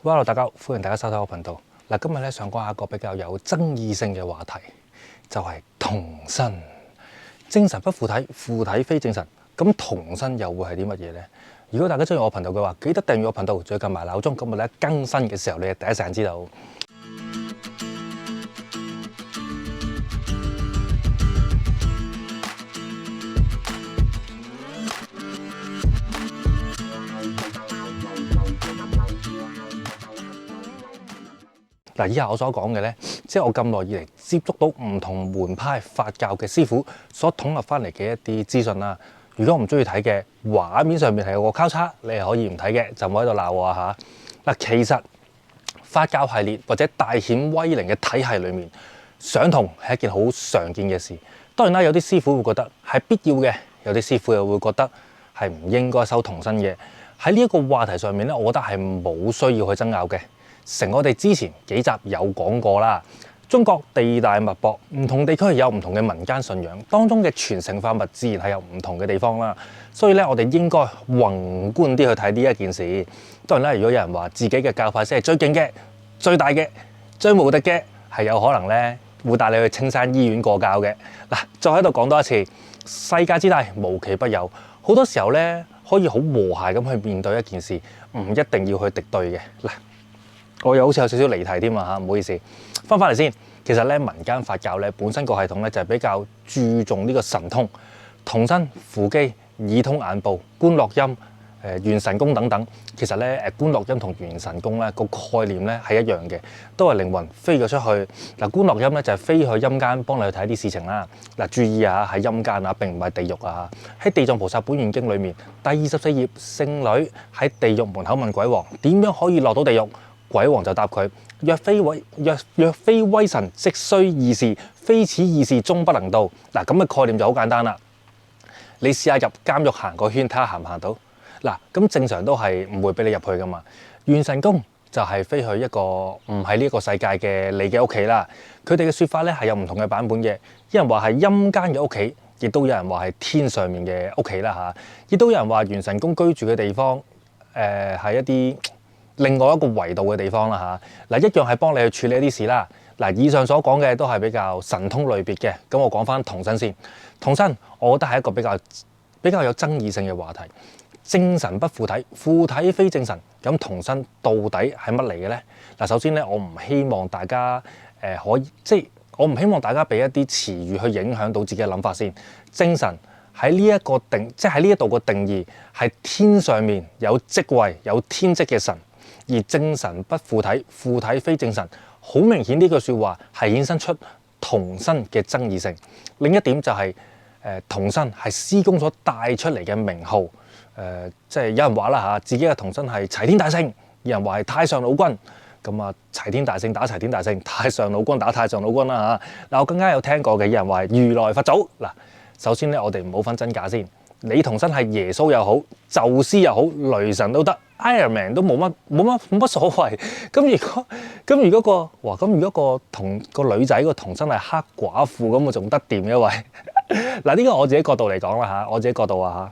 Hello，大家好，歡迎大家收睇我頻道。嗱，今日咧想講下一個比較有爭議性嘅話題，就係童身。精神不附體，附體非精神。咁童身又會係啲乜嘢呢？如果大家中意我頻道嘅話，記得訂閱我頻道，再撳埋鬧鐘，咁我咧更新嘅時候，你係第一時間知道。嗱，以下我所講嘅呢，即係我咁耐以嚟接觸到唔同門派法教嘅師傅所統合翻嚟嘅一啲資訊啦。如果我唔中意睇嘅，畫面上面係有個交叉，你係可以唔睇嘅，就唔好喺度鬧我啊嚇。嗱，其實法教系列或者大顯威靈嘅體系裏面，上童係一件好常見嘅事。當然啦，有啲師傅會覺得係必要嘅，有啲師傅又會覺得係唔應該收童身嘅。喺呢一個話題上面咧，我覺得係冇需要去爭拗嘅。成我哋之前幾集有講過啦，中國地大物博，唔同地區有唔同嘅民間信仰，當中嘅傳承法物自然係有唔同嘅地方啦。所以咧，我哋應該宏觀啲去睇呢一件事。當然啦，如果有人話自己嘅教派先係最勁嘅、最大嘅、最無敵嘅，係有可能咧會帶你去青山醫院過教嘅。嗱，再喺度講多一次，世界之大無奇不有，好多時候咧可以好和諧咁去面對一件事，唔一定要去敵對嘅。嗱，我又好似有少少離題添啊嚇，唔好意思，翻返嚟先。其實咧，民間法教咧本身個系統咧就係比較注重呢個神通、童身、扶乩、耳通眼部、觀落陰、元神功等等。其實咧觀落陰同元神功咧個概念咧係一樣嘅，都係靈魂飛咗出去。嗱，觀落陰咧就係飛去陰間幫你去睇啲事情啦。嗱，注意啊，喺陰間啊，並唔係地獄啊。喺《地藏菩薩本願經》裏面第24頁，聖女喺地獄門口問鬼王點樣可以落到地獄？鬼王就答佢：若非威神，即須異事，非此異事，終不能到。嗱，咁嘅概念就好簡單啦。你試下入監獄行個圈，睇下行唔行到。嗱，咁正常都係唔會俾你入去噶嘛。元神宮就係飛去一個唔係呢個世界嘅你嘅屋企啦。佢哋嘅説法咧係有唔同嘅版本嘅。有人話係陰間嘅屋企，亦都有人話係天上面嘅屋企啦嚇。亦都有人話元神宮居住嘅地方，係一啲另外一個維度嘅地方啦嚇。嗱，一樣係幫你去處理一啲事啦。嗱，以上所講嘅都係比較神通類別嘅。咁我講翻童身先。童身，我覺得係一個比較有爭議性嘅話題。精神不附體，附體非精神。咁童身到底係乜嚟嘅呢？嗱，首先咧，我唔希望大家可以，即係我唔希望大家俾一啲詞語去影響到自己嘅諗法先。精神喺呢一個即係喺呢一度個定義係天上面有職位、有天職嘅神。而精神不附體，附體非精神，好明顯呢句説話係衍生出童身嘅爭議性。另一點就係童身係師公所帶出嚟嘅名號。即係有人話啦嚇，自己嘅童身係齊天大聖，有人話係太上老君。咁啊，齊天大聖打齊天大聖，太上老君打太上老君啦嚇。嗱，我更加有聽過嘅，有人話係如來佛祖。嗱，首先咧，我哋唔好分真假先。你童身係耶穌又好，宙斯又好，雷神都得，Iron Man 都冇乜所謂。咁如果個女仔個童身係黑寡婦咁，我仲得掂嘅喂。嗱，呢個我自己角度嚟講啦嚇，我自己角度啊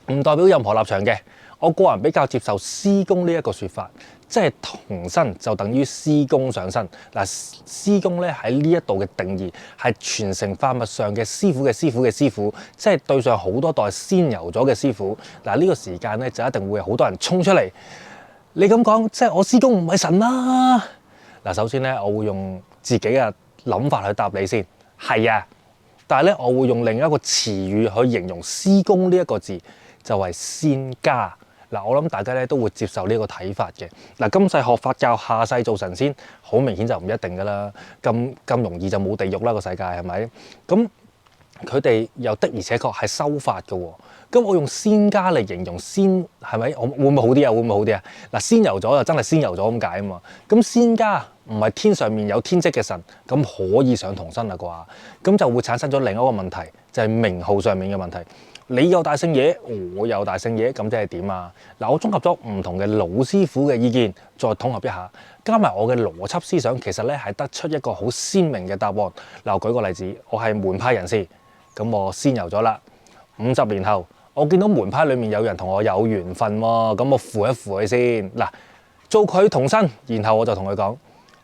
嚇，唔代表任何立場嘅。我個人比較接受師公呢一個説法，即係童身就等於師公上身。嗱，師公咧喺呢一度嘅定義係傳承法物上嘅師傅嘅師傅嘅師傅，即係對上好多代仙遊咗嘅師傅。嗱，呢個時間咧就一定會有好多人衝出嚟。你咁講，即係我師公唔係神啦。嗱，首先咧，我會用自己嘅諗法去答你先，係啊。但係咧，我會用另一個詞語去形容師公呢一個字，就係仙家。嗱，我諗大家咧都會接受呢個睇法嘅。嗱，今世學法教，下世做神仙，好明顯就唔一定噶啦。咁容易就冇地獄啦，個世界係咪？咁佢哋又的而且確係修法嘅喎。咁我用仙家嚟形容仙係咪？會唔會好啲啊？會唔會好啲啊？嗱，仙遊咗就真係仙遊咗咁解啊嘛。咁仙家唔係天上面有天職嘅神，咁可以上童身啦啩？咁就會產生咗另一個問題，就係名號上面嘅問題。你有大聖爺，我有大聖爺，咁即係點啊？嗱，我綜合咗唔同嘅老師傅嘅意見，再統合一下，加埋我嘅邏輯思想，其實咧係得出一個好鮮明嘅答案。嗱，我舉個例子，我係門派人士，咁我仙遊咗啦。50年後，我見到門派裡面有人同我有緣分喎，咁我扶一扶佢先。嗱，做佢童身，然後我就同佢講：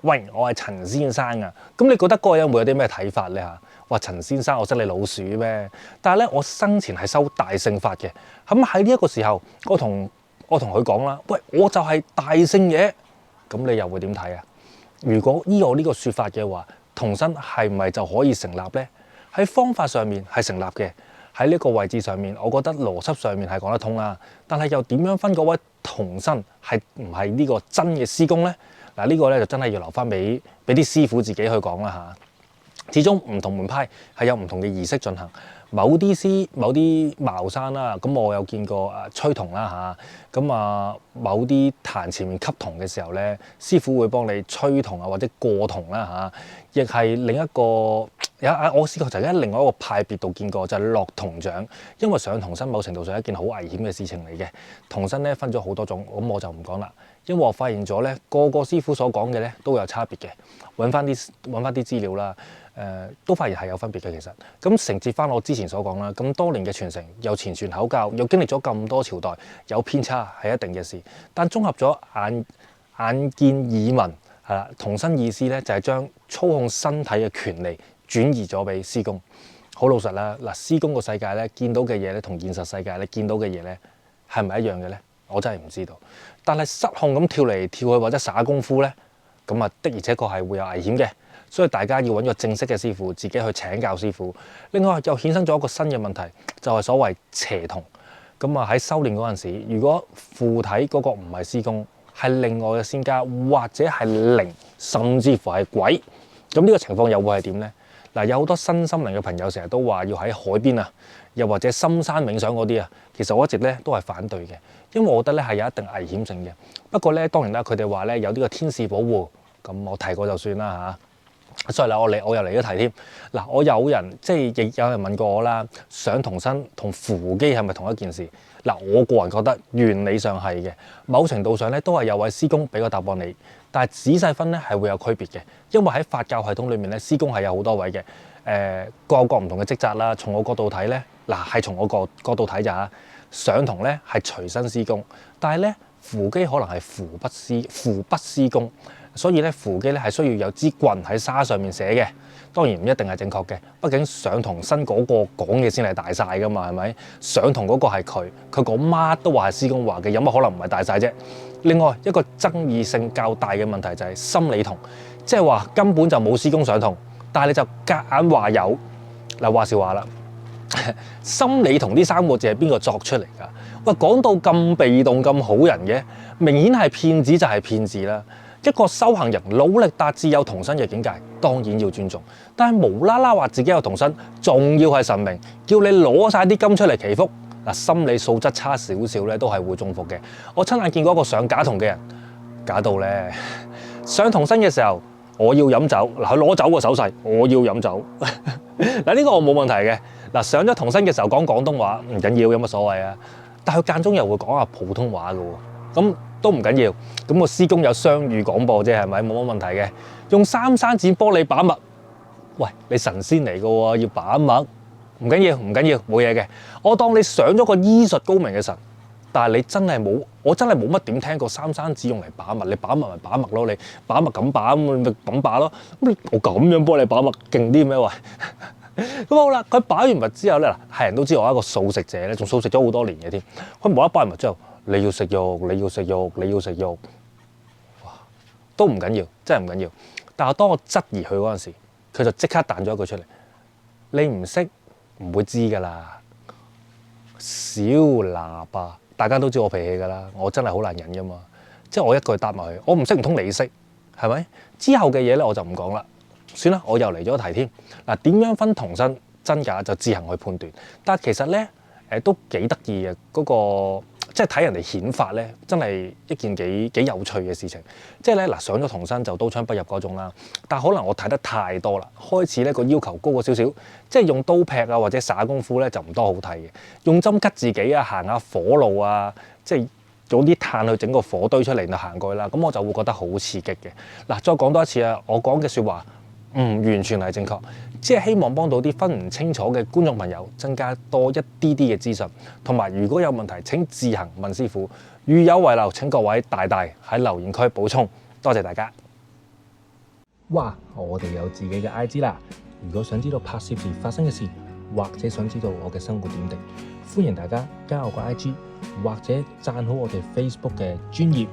喂，我係陳先生啊！咁你覺得嗰個人會有啲咩睇法咧嚇？話陳先生，我識你老鼠咩？但係咧，我生前係修大聖法嘅。咁喺呢一個時候，我同佢講啦：喂，我就係大聖爺。咁你又會點睇啊？如果依我呢個説法嘅話，童身係咪就可以成立呢？喺方法上面係成立嘅，喺呢個位置上面，我覺得邏輯上面係講得通啦。但係又點樣分嗰位童身係唔係呢個真嘅師公呢？嗱，呢個咧就真係要留翻俾啲師傅自己去講啦嚇。始終唔同門派係有唔同嘅儀式進行，某啲茅山啦，咁我有見過吹銅啦嚇，咁某啲壇前面吸銅嘅時候咧，師傅會幫你吹銅啊或者過銅啦嚇，亦係另一個我試過曾經喺另外一個派別度見過，就係落銅掌，因為上銅身某程度上係一件好危險嘅事情嚟嘅。銅身咧分咗好多種，咁我就唔講啦，因為我發現咗咧個師傅所講嘅咧都有差別嘅，揾翻啲資料啦。都發現係有分別嘅，其實咁承接翻我之前所講啦，咁多年嘅傳承，又傳傳口教，又經歷咗咁多朝代，有偏差係一定嘅事。但綜合咗眼見耳聞係啦，童身意思咧就係將操控身體嘅權利轉移咗俾師公。好老實啦，嗱，師公個世界咧見到嘅嘢咧，同現實世界咧見到嘅嘢咧係咪一樣嘅咧？我真係唔知道。但係失控咁跳嚟跳去或者耍功夫咧，咁啊的而且確係會有危險嘅。所以大家要揾個正式嘅師傅，自己去請教師傅。另外又衍生咗一個新嘅問題，就係所謂邪童。咁喺修練嗰陣時，如果附體嗰個唔係師公，係另外嘅仙家或者係靈，甚至乎係鬼，咁呢個情況又會係點呢？嗱，有好多身心靈嘅朋友成日都話要喺海邊啊，又或者深山冥想嗰啲啊，其實我一直咧都係反對嘅，因為我覺得咧係有一定危險性嘅。不過咧當然啦，佢哋話咧有呢個天使保護，咁我提過就算啦嚇。所以啦，我又嚟咗題添。嗱，我有人亦有人問過我啦，上童身同扶乩係咪同一件事？嗱，我個人覺得原理上係嘅，某程度上咧都係有位師公俾個答案你，但係仔細分咧係會有區別嘅，因為喺法教系統裏面咧，師公係有好多位嘅，各有各唔同嘅職責啦。從我角度睇咧，嗱係從我個角度睇咋嚇，上童咧係隨身師公，但係咧扶乩可能係扶筆師公。所以咧，扶乩咧係需要有支棍喺沙上面寫嘅，當然唔一定係正確嘅。畢竟上童身嗰個講嘅先係大晒噶嘛，係咪？上童嗰個係佢講乜都話係師公話嘅，有乜可能唔係大晒啫？另外一個爭議性較大嘅問題就係心理童，即係話根本就冇師公上童，但係你就夾硬話有。嗱，話時話啦，心理童呢3個字係邊個作出嚟㗎？喂，講到咁被動咁好人嘅，明顯係騙子就係騙子啦。一個修行人努力達至有童身嘅境界，當然要尊重。但係無啦啦話自己有童身，仲要係神明，叫你攞晒啲金出嚟祈福，嗱，心理素質差少少咧，都係會中伏嘅。我親眼見過一個上假童嘅人，假到咧上童身嘅時候，我要飲酒，嗱，佢攞酒個手勢，我要飲酒。嗱，呢個我冇問題嘅。嗱，上咗童身嘅時候講廣東話唔緊要，有乜所謂啊？但係佢間中又會講下普通話嘅喎，咁都唔緊要。咁個師公有雙語廣播啫，係咪冇乜問題嘅？用三山剪幫你把脈，喂，你神仙嚟嘅喎，要把脈唔緊要，冇嘢嘅。我當你上咗個醫術高明嘅神，但係你真係冇，我真係冇乜點聽過三山子用嚟把脈。你把脈咪把脈咯，你把脈咁把咁咪咁把咯。咁我咁樣幫你把脈勁啲咩？喂，咁好啦，佢把完脈之後咧，嗱，係人都知道我係一個素食者咧，仲素食咗好多年嘅添。佢冇得把完脈之後，你要食肉，你要食肉，你要食肉，哇，都唔緊要，真係唔緊要。但係當我質疑佢嗰陣時，佢就即刻彈咗一句出嚟：你唔識唔會知㗎啦，小喇叭。大家都知我脾氣㗎啦，我真係好難忍㗎嘛。即係我一句答埋佢，我唔識唔通你識，係咪？之後嘅嘢咧我就唔講啦，算啦，我又嚟咗題添。嗱，點樣分童身真假就自行去判斷。但係其實咧都幾得意嘅嗰個。即係睇人哋顯法咧，真係一件幾有趣嘅事情。即係咧嗱，上咗童身就刀槍不入嗰種啦。但係可能我睇得太多啦，開始咧個要求高過少少。即係用刀劈啊或者耍功夫咧就唔多好睇嘅。用針拮自己啊，行下火路啊，即係用啲炭去整個火堆出嚟就行過去啦。咁我就會覺得好刺激嘅。嗱，再講多一次啊，我講嘅説話唔完全係正確。即係希望幫到啲分唔清楚嘅觀眾朋友增加多一啲嘅資訊，同埋如果有問題請自行問師傅。如有遺留，請各位大大喺留言區補充，多謝大家。哇！我哋有自己嘅 IG 啦，如果想知道拍攝時發生嘅事，或者想知道我嘅生活點滴，歡迎大家加我個 IG，或者讚好我哋 Facebook 嘅專頁，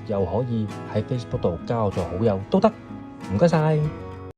又可以喺 Facebook 度加我做好友都得。唔該晒。